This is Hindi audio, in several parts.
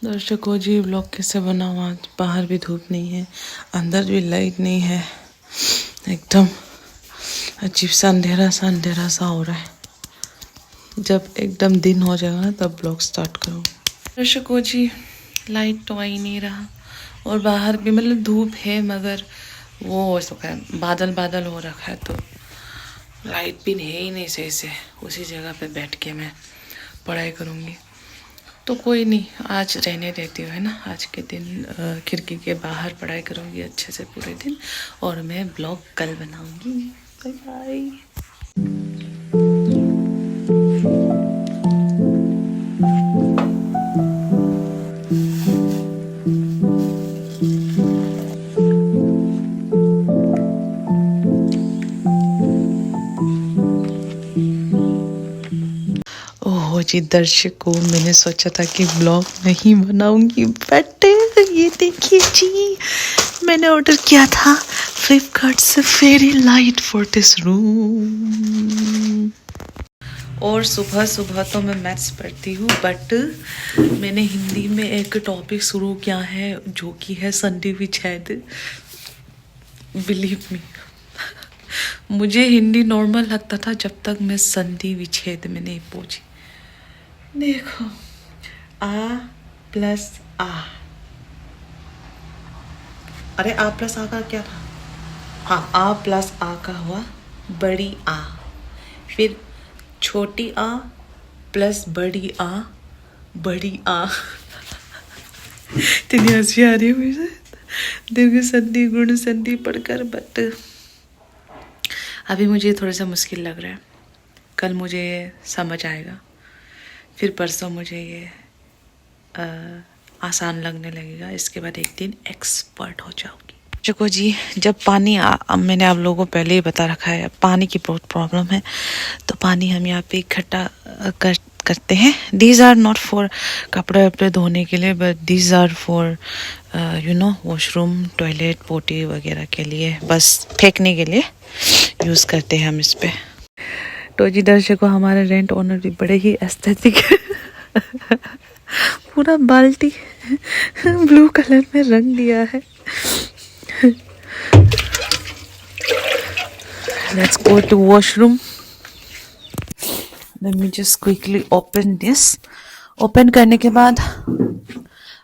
दर्शकों जी, ब्लॉग कैसे बनाऊँ? आज बाहर भी धूप नहीं है, अंदर भी लाइट नहीं है, एकदम अजीब सा अंधेरा सा हो रहा है। जब एकदम दिन हो जाएगा ना तब ब्लॉग स्टार्ट करूँ। दर्शकों जी, लाइट तो आ ही नहीं रहा और बाहर भी मतलब धूप है मगर वो बादल बादल हो रखा है, तो लाइट भी है ही नहीं सही से। उसी जगह पे बैठ के मैं पढ़ाई करूँगी। तो कोई नहीं, आज रहने देती हूँ, है ना। आज के दिन खिड़की के बाहर पढ़ाई करूँगी अच्छे से पूरे दिन, और मैं ब्लॉग कल बनाऊँगी। Bye bye. ओह जी दर्शकों, मैंने सोचा था कि ब्लॉग नहीं बनाऊंगी, बट ये देखिए जी, मैंने ऑर्डर किया था फ्लिपकार्ट से fairy light for this room. और सुबह सुबह तो मैं मैथ्स पढ़ती हूँ, बट मैंने हिंदी में एक टॉपिक शुरू किया है जो कि है संधि विच्छेद। बिलीव मी, मुझे हिंदी नॉर्मल लगता था जब तक मैं संधि विच्छेद में नहीं पहुंची। देखो, आ प्लस आ, अरे आ प्लस आ का क्या था? हाँ, आ प्लस आ का हुआ बड़ी आ, फिर छोटी आ प्लस बड़ी आ, बड़ी आ। इतनी हंसी आ रही है मुझे दीर्घ संधि गुण संधि पढ़कर, बट अभी मुझे थोड़ा सा मुश्किल लग रहा है। कल मुझे समझ आएगा, फिर परसों मुझे ये आसान लगने लगेगा, इसके बाद एक दिन एक्सपर्ट हो जाऊंगी। देखो जी, जब पानी मैंने आप लोगों को पहले ही बता रखा है, पानी की बहुत प्रॉब्लम है, तो पानी हम यहाँ पे इकट्ठा करते हैं। दीज आर नॉट फॉर कपड़े वपड़े धोने के लिए, but these are for washroom, toilet, potty वगैरह के लिए, बस फेंकने के लिए यूज़ करते हैं हम इस पे। तो जी दर्शकों, हमारे रेंट ओनर भी बड़े ही एस्थेटिक पूरा बाल्टी ब्लू कलर में रंग दिया है। Let's go to washroom. Let me just quickly open this. Open करने के बाद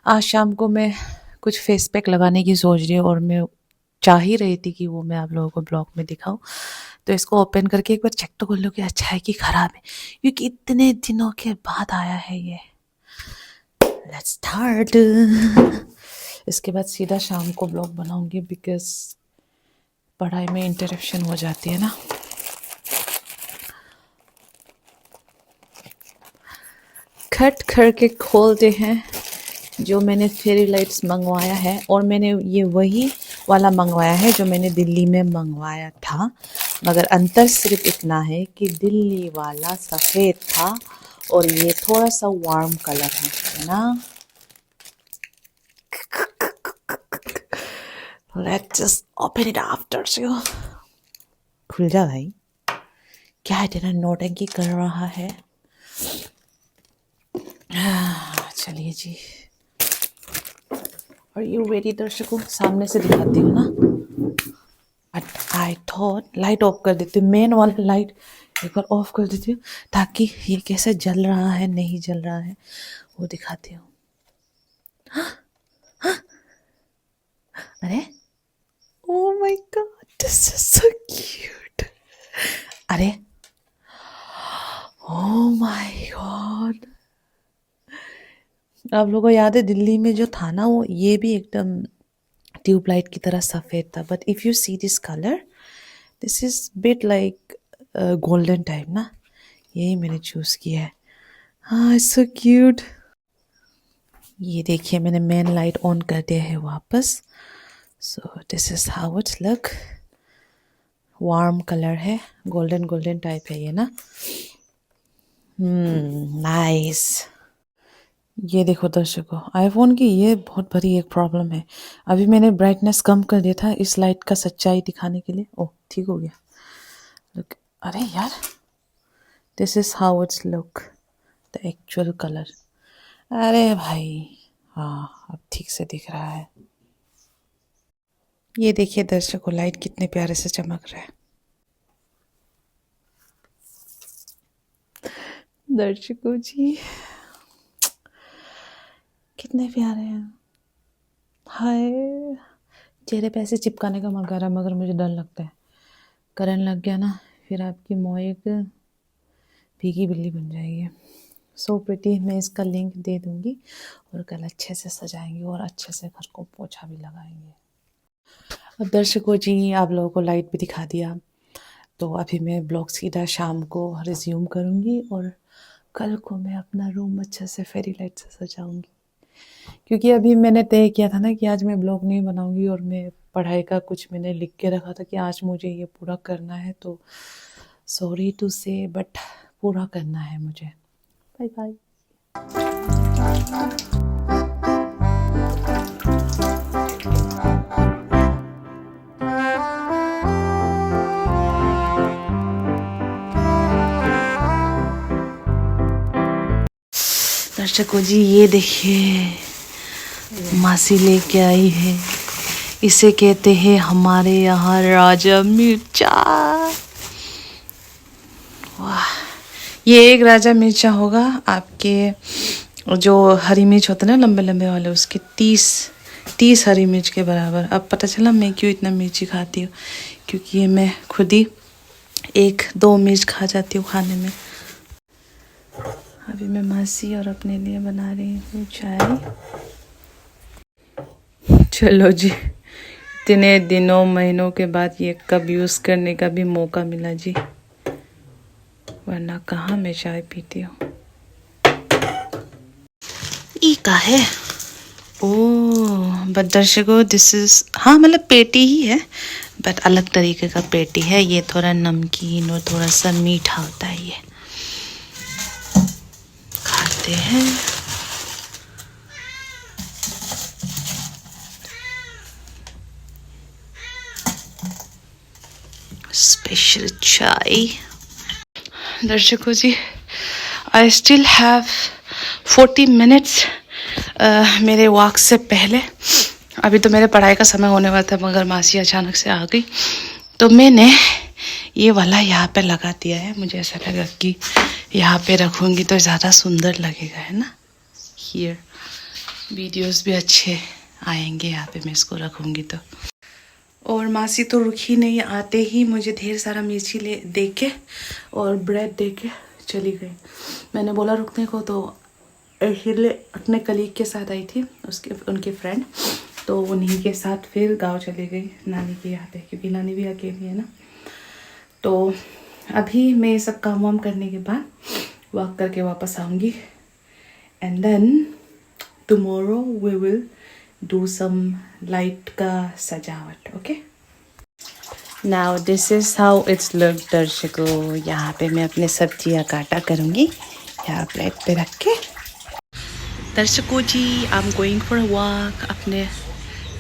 आज शाम को मैं कुछ फेस पैक लगाने की सोच रही हूँ, और मैं चाह ही रही थी कि वो मैं आप लोगों को ब्लॉग में दिखाऊं। तो इसको ओपन करके एक बार चेक तो कर लो कि अच्छा है कि खराब है, क्योंकि इतने दिनों के बाद आया है ये। Let's start. इसके बाद सीधा शाम को ब्लॉग बनाऊंगी, बिकॉज पढ़ाई में इंटरप्शन हो जाती है ना। खट खड़ के खोलते हैं जो मैंने फेरी लाइट्स मंगवाया है, और मैंने ये वही वाला मंगवाया है जो मैंने दिल्ली में मंगवाया था, मगर अंतर सिर्फ इतना है कि दिल्ली वाला सफ़ेद था और ये थोड़ा सा वार्म कलर है ना। Let's just open it after you. खुल जा भाई, क्या इतना नौटंकी कर रहा है। चलिए जी, और यू रेडी दर्शकों? सामने से दिखाती हूँ ना। आई थॉट लाइट ऑफ कर देती हूँ, मेन वाला लाइट एक बार ऑफ कर देती हूँ, ताकि ये कैसे जल रहा है नहीं जल रहा है वो दिखाती हूँ। अरे oh my God, this is so cute. अरे ओ माय गॉड, आप लोगों को याद है दिल्ली में जो था ना, वो ये भी एकदम ट्यूबलाइट की तरह सफ़ेद था, but if you see this colour, this is bit like golden type ना। यही मैंने चूज़ किया है। हाँ, इट्स सो क्यूट। ये देखिए, मैंने मेन लाइट ऑन कर दिया है वापस। So this is how it's look. Warm colour है, गोल्डन गोल्डन टाइप है ये ना। नाइस। ये देखो दर्शकों, आईफोन की ये बहुत बड़ी एक प्रॉब्लम है। अभी मैंने ब्राइटनेस कम कर दिया था इस लाइट का सच्चाई दिखाने के लिए। ओह, ठीक हो गया। लुक, अरे यार, this is how it's look, the actual colour. अरे भाई, हाँ अब ठीक से दिख रहा है। ये देखिए दर्शकों, लाइट कितने प्यारे से चमक रहा है। दर्शकों जी कितने प्यारे हैं। हाय, चेहरे पे ऐसे चिपकाने का मन कर रहा है मगर मुझे डर लगता है, करंट लग गया ना फिर आपकी मोएक भीगी बिल्ली बन जाएगी। सो प्रिटी, मैं इसका लिंक दे दूंगी और कल अच्छे से सजाएंगे और अच्छे से घर को पोछा भी लगाएंगे। अब दर्शकों जी आप लोगों को लाइट भी दिखा दिया, तो अभी मैं ब्लॉग सीधा शाम को रिज्यूम करूँगी और कल को मैं अपना रूम अच्छे से फेरी लाइट से सजाऊंगी। क्योंकि अभी मैंने तय किया था ना कि आज मैं ब्लॉग नहीं बनाऊंगी और मैं पढ़ाई का कुछ मैंने लिख के रखा था कि आज मुझे ये पूरा करना है, तो सॉरी टू से बट पूरा करना है मुझे। Bye bye. दर्शकों जी ये देखिए मासी लेके आई है, इसे कहते हैं हमारे यहाँ राजा मिर्चा। वाह, ये एक राजा मिर्चा होगा, आपके जो हरी मिर्च होते हैं ना लंबे लंबे वाले, उसके 30 हरी मिर्च के बराबर। अब पता चला मैं क्यों इतना मिर्ची खाती हूँ, क्योंकि ये मैं खुद ही 1-2 मिर्च खा जाती हूँ खाने में। अभी मैं मासी और अपने लिए बना रही हूँ चाय। चलो जी, इतने दिनों महीनों के बाद ये कप यूज़ करने का भी मौका मिला जी, वरना कहाँ मैं चाय पीती हूँ। ई का है ओह, बट दर्शकों दिस इज, हाँ मतलब पेटी ही है बट अलग तरीके का पेटी है। ये थोड़ा नमकीन और थोड़ा सा मीठा होता है। ये खाते हैं। स्पेशल चाय। दर्शकों जी आई स्टिल हैव 40 मिनट्स मेरे वॉक से पहले। अभी तो मेरे पढ़ाई का समय होने वाला था मगर मासी अचानक से आ गई, तो मैंने ये वाला यहाँ पे लगा दिया है। मुझे ऐसा लगा कि यहाँ पे रखूँगी तो ज़्यादा सुंदर लगेगा, है ना। हियर वीडियोस भी अच्छे आएंगे यहाँ पे मैं इसको रखूँगी तो। और मासी तो रुकी नहीं, आते ही मुझे ढेर सारा मिर्ची ले दे के और ब्रेड दे के चली गई। मैंने बोला रुकने को, तो इसलिए अपने कलीग के साथ आई थी, उनके फ्रेंड, तो उन्हीं के साथ फिर गांव चली गई नानी के यहाँ पे, क्योंकि नानी भी अकेली है ना। तो अभी मैं सब काम वाम करने के बाद वॉक करके वापस आऊँगी and then tomorrow we will do some light का सजावट। Okay, now this is how it's look. दर्शकों यहाँ पे मैं अपने सब्जियाँ काटा करूँगी यहाँ प्लेट पे रख के। दर्शकों जी I am going for walk. अपने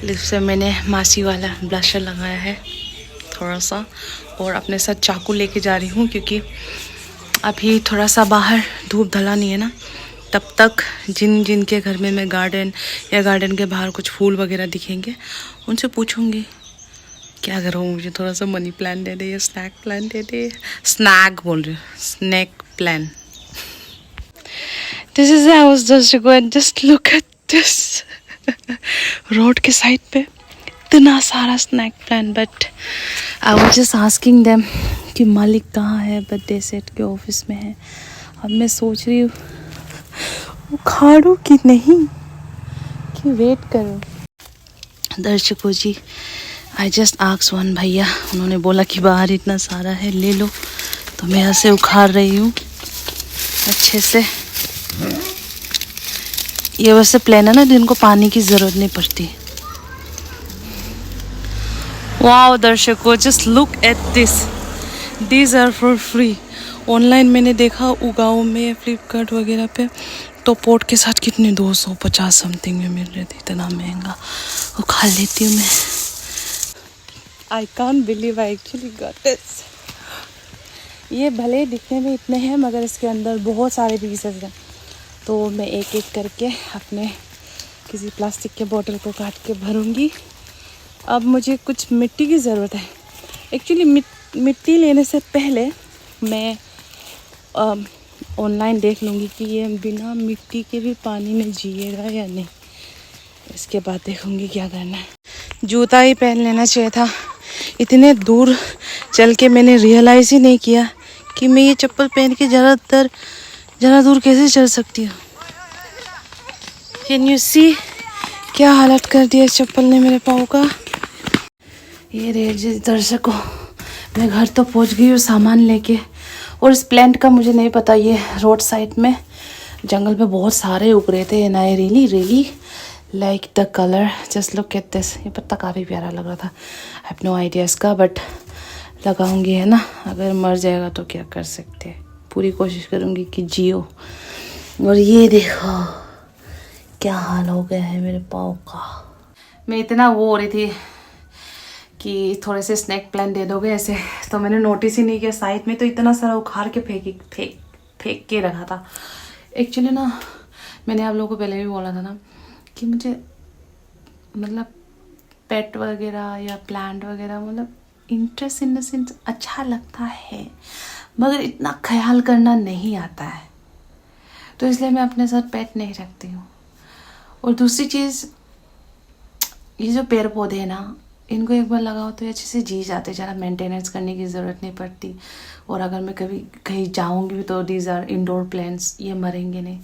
लिप्स से मैंने मासी वाला ब्लशर लगाया है थोड़ा सा, और अपने साथ चाकू लेके जा रही हूँ क्योंकि अभी थोड़ा सा बाहर धूप ढला नहीं है ना। तब तक जिन के घर में मैं गार्डन या गार्डन के बाहर कुछ फूल वगैरह दिखेंगे उनसे पूछूंगी क्या करूँ, मुझे थोड़ा सा मनी प्लांट दे दे या स्नैक प्लांट दे दे। स्नैक बोल रही हूँ, snack plant. This is house दर्शकों and just look at this. Road के साइड पे इतना सारा snack plant, but I was just asking them कि मालिक कहाँ है, बट दे सेड के ऑफिस में है। अब मैं सोच रही हूँ उखाड़ू कि नहीं, कि वेट करो। दर्शकों जी आई जस्ट आस्क्ड वन भैया, उन्होंने बोला कि बाहर इतना सारा है ले लो, तो मैं ऐसे उखाड़ रही हूँ अच्छे से। ये वैसे प्लेन है ना जिनको पानी की ज़रूरत नहीं पड़ती। वाओ दर्शकों just look at this, these are for free. Online मैंने देखा उगाओ में फ्लिपकार्ट वगैरह पे, तो पोट के साथ कितने 250 समथिंग में मिल रहे थे, इतना महंगा। वो खा लेती हूँ मैं। I can't believe I actually got this. ये भले दिखने में इतने हैं मगर इसके अंदर बहुत सारे पीसेस हैं, तो मैं एक एक करके अपने किसी प्लास्टिक के बोतल को काट के भरूंगी। अब मुझे कुछ मिट्टी की ज़रूरत है। एक्चुअली मिट्टी लेने से पहले मैं ऑनलाइन देख लूँगी कि ये बिना मिट्टी के भी पानी में जिएगा या नहीं। इसके बाद देखूँगी क्या करना है। जूता ही पहन लेना चाहिए था। इतने दूर चल के मैंने रियलाइज़ ही नहीं किया कि मैं ये चप्पल पहन के ज़रा दूर कैसे चल सकती हूँ। कैन यू सी क्या हालत कर दिया इस चप्पल ने मेरे पाँव का। ये रे दर्शकों, मैं घर तो पहुँच गई हूँ सामान लेके। और इस प्लांट का मुझे नहीं पता, ये रोड साइड में जंगल में बहुत सारे उग रहे थे। And I really like the colour, just look at this. ये पत्ता काफ़ी प्यारा लग रहा था। आई हैव नो आइडिया इसका, बट लगाऊंगी है ना। अगर मर जाएगा तो क्या कर सकते हैं, पूरी कोशिश करूंगी कि जियो। और ये देखो क्या हाल हो गया है मेरे पाँव का। मैं इतना वो हो रही थी कि थोड़े से स्नैक प्लांट दे दोगे ऐसे, तो मैंने नोटिस ही नहीं किया। साइड में तो इतना सारा उखाड़ के फेंक के रखा था। एक्चुअली ना मैंने आप लोगों को पहले भी बोला था ना कि मुझे मतलब पेट वगैरह या प्लांट वगैरह मतलब इंटरेस्ट इन द सेंस अच्छा लगता है, मगर इतना ख्याल करना नहीं आता है। तो इसलिए मैं अपने साथ पेट नहीं रखती हूँ। और दूसरी चीज़, ये जो पेड़ पौधे हैं ना, इनको एक बार लगाओ तो ये अच्छे से जी जाते, ज़्यादा मेंटेनेंस करने की ज़रूरत नहीं पड़ती। और अगर मैं कभी कहीं जाऊँगी भी तो दीज आर इंडोर प्लांट्स, ये मरेंगे नहीं।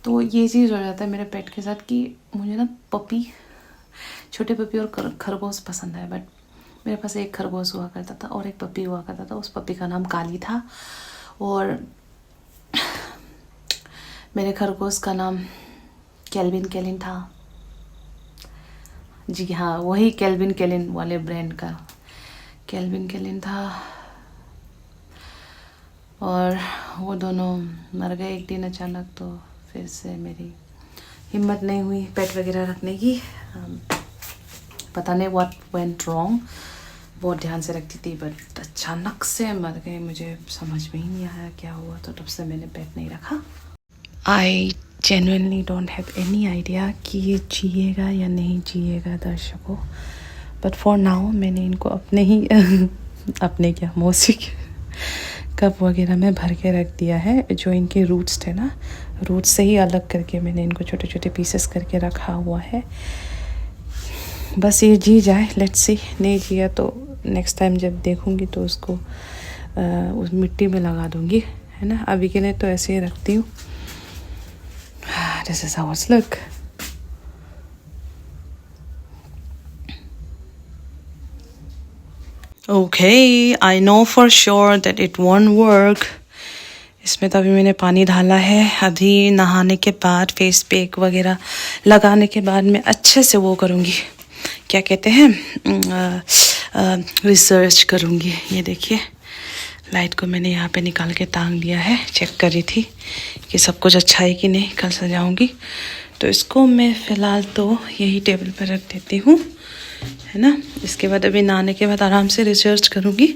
तो ये चीज़ हो जाता है मेरे पेट के साथ कि मुझे ना छोटे पपी और खरगोश पसंद है। बट मेरे पास एक खरगोश हुआ करता था और एक पपी हुआ करता था। उस पपी का नाम काली था और मेरे खरगोश का नाम केल्विन था। जी हाँ, वही केल्विन वाले ब्रांड का केल्विन था। और वो दोनों मर गए एक दिन अचानक। तो फिर से मेरी हिम्मत नहीं हुई पेट वगैरह रखने की। पता नहीं व्हाट वेंट रॉन्ग, बहुत ध्यान से रखती थी बट अचानक से मर गए। मुझे समझ में ही नहीं आया क्या हुआ, तो तब से मैंने पेट नहीं रखा। I genuinely don't have any idea कि ये जिएगा या नहीं जिएगा दर्शकों। बट फॉर नाउ मैंने इनको अपने क्या मौसी के कप वगैरह में भर के रख दिया है। जो इनके रूट्स थे ना, रूट्स से ही अलग करके मैंने इनको छोटे छोटे पीसेस करके रखा हुआ है। बस ये जी जाए, लेट्स सी। नहीं जिया तो नेक्स्ट टाइम जब देखूंगी तो उसको उस मिट्टी में लगा दूंगी, है ना। अभी के लिए तो ऐसे ही रखती हूँ। This is how it's look. Okay, I know for sure that it won't work. इसमें तो अभी मैंने पानी डाला है। अभी नहाने के बाद फेस पैक वगैरह लगाने के बाद मैं अच्छे से वो करूँगी, क्या कहते हैं, रिसर्च करूँगी। ये देखिए लाइट को मैंने यहाँ पे निकाल के टांग दिया है। चेक कर रही थी कि सब कुछ अच्छा है कि नहीं, कल सजाऊँगी। तो इसको मैं फ़िलहाल तो यही टेबल पर रख देती हूँ, है ना। इसके बाद अभी नहाने के बाद आराम से रिसर्च करूँगी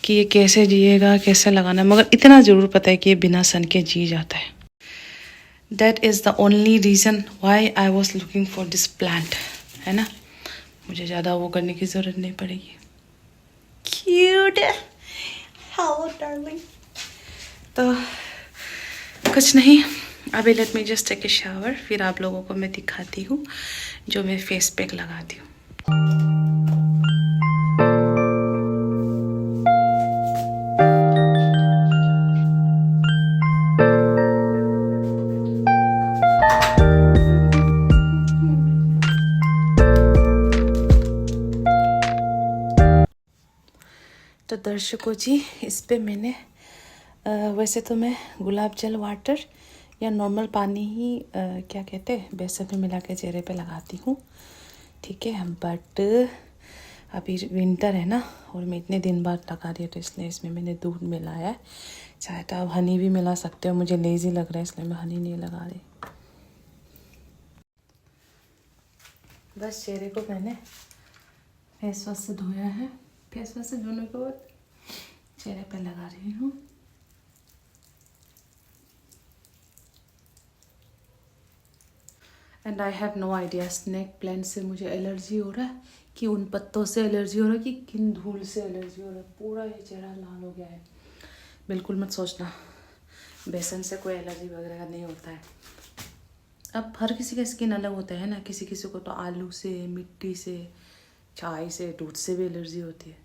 कि ये कैसे जिएगा, कैसे लगाना है। मगर इतना ज़रूर पता है कि ये बिना सन के जी जाता है। That is the only reason why I was looking for this plant, है ना। मुझे ज़्यादा वो करने की ज़रूरत नहीं पड़ेगी। क्यूट है, हाउ डार्लिंग। तो कुछ नहीं, अभी let me just take a shower, फिर आप लोगों को मैं दिखाती हूँ जो मैं फेस पैक लगाती हूँ। तो दर्शकों जी, इस पे मैंने वैसे तो मैं गुलाब जल वाटर या नॉर्मल पानी ही क्या कहते हैं बेसन में मिला के चेहरे पे लगाती हूँ, ठीक है। बट अभी विंटर है ना और मैं इतने दिन बाद लगा रही हूँ, तो इसलिए इसमें मैंने दूध मिलाया है। चाहे तो आप हनी भी मिला सकते हो, मुझे लेज़ी लग रहा है इसलिए मैं हनी नहीं लगा रही। बस चेहरे को मैंने फेस वॉश से धोया है। फेस वॉश से धोने के बाद चेहरे पे लगा रही हूँ। And I have no idea snake plant से मुझे एलर्जी हो रहा है कि उन पत्तों से एलर्जी हो रहा है कि किन धूल से एलर्जी हो रहा है। पूरा ये चेहरा लाल हो गया है। बिल्कुल मत सोचना, बेसन से कोई एलर्जी वगैरह नहीं होता है। अब हर किसी का स्किन अलग होता है ना, किसी किसी को तो आलू से, मिट्टी से, चाय से, दूध से भी एलर्जी होती है।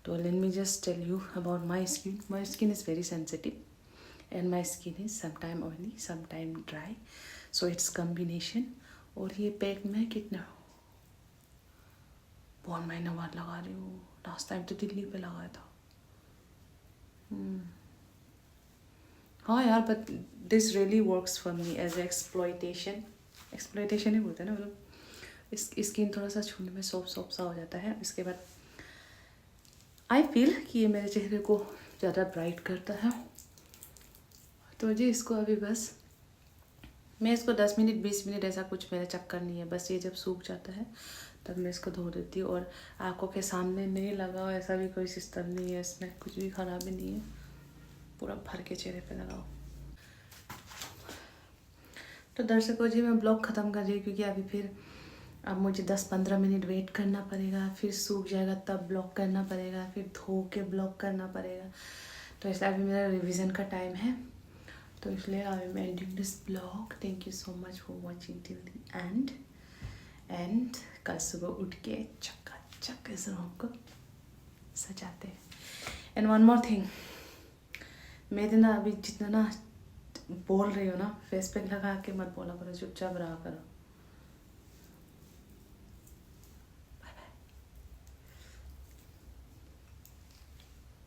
तो let me just tell you about my skin. My skin is very sensitive and my skin is sometime oily sometime dry, so it's combination. और ये पैक मैं कितना बहुत महीने बाद लगा रही हूँ। लास्ट टाइम तो दिल्ली पे लगाया था। हाँ यार, but this really works for me as exploitation. Exploitation ही बोलते हैं ना, मतलब इस स्किन थोड़ा सा छूने में सॉफ्ट सा हो जाता है। इसके बाद आई फील कि ये मेरे चेहरे को ज़्यादा ब्राइट करता है। तो जी इसको अभी बस मैं इसको 10 मिनट 20 मिनट ऐसा कुछ मेरा चक्कर नहीं है, बस ये जब सूख जाता है तब मैं इसको धो देती हूँ। और आँखों के सामने नहीं लगाओ, ऐसा भी कोई सिस्टम नहीं है इसमें, कुछ भी खराबी नहीं है। पूरा भर के चेहरे पे लगाओ। तो दर्शकों जी मैं ब्लॉग ख़त्म कर रही हूँ क्योंकि अभी फिर अब मुझे 10-15 मिनट वेट करना पड़ेगा, फिर सूख जाएगा तब ब्लॉग करना पड़ेगा, फिर धो के ब्लॉग करना पड़ेगा। तो इसलिए अभी मेरा रिवीजन का टाइम है, तो इसलिए I am ending this blog. Thank you so much for watching till the end. And कल सुबह उठ के चकाचक इस रूम को सजाते हैं। एंड वन मोर थिंग, मेरे ना अभी जितना ना बोल रही हो ना, फेस पैक लगा के मत बोला करो, चुपचाप रहा करो।